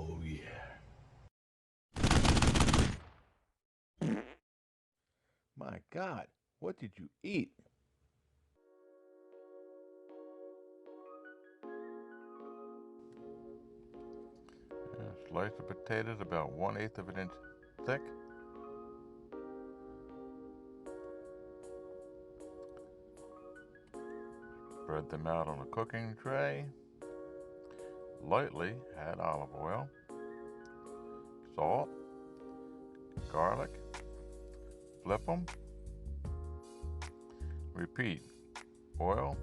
Oh yeah. My God, what did you eat? A slice of potatoes about 1/8 of an inch thick. Spread them out on a cooking tray. Lightly add olive oil, salt, garlic. Flip them. Repeat. Oil,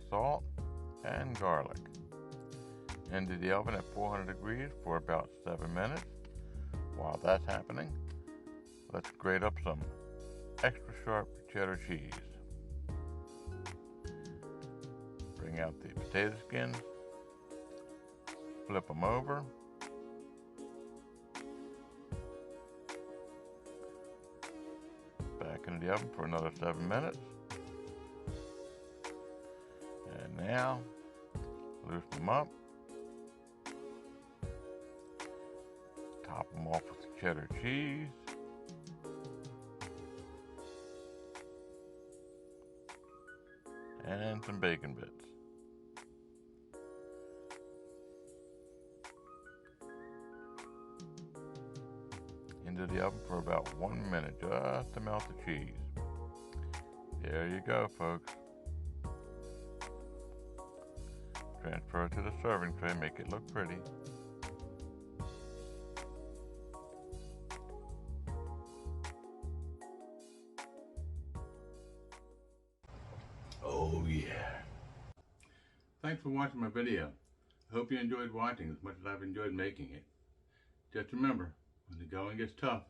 salt, and garlic. Into the oven at 400 degrees for about 7 minutes. While that's happening, let's grate up some extra sharp cheddar cheese. Bring out the potato skins, flip them over, back into the oven for another 7 minutes. And now, loosen them up, top them off with the cheddar cheese, and some bacon bits. Into the oven for about 1 minute just to melt the cheese. There you go, folks. Transfer it to the serving tray, make it look pretty. Oh yeah. Thanks for watching my video. I hope you enjoyed watching as much as I've enjoyed making it. Just remember, when the going gets tough,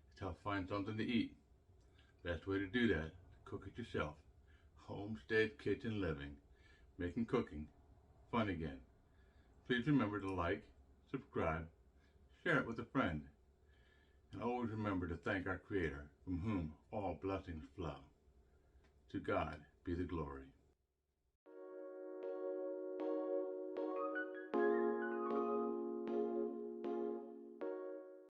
it's tough to find something to eat. Best way to do that, cook it yourself. Homestead kitchen living, making cooking fun again. Please remember to like, subscribe, share it with a friend, and always remember to thank our Creator, from whom all blessings flow. To God be the glory.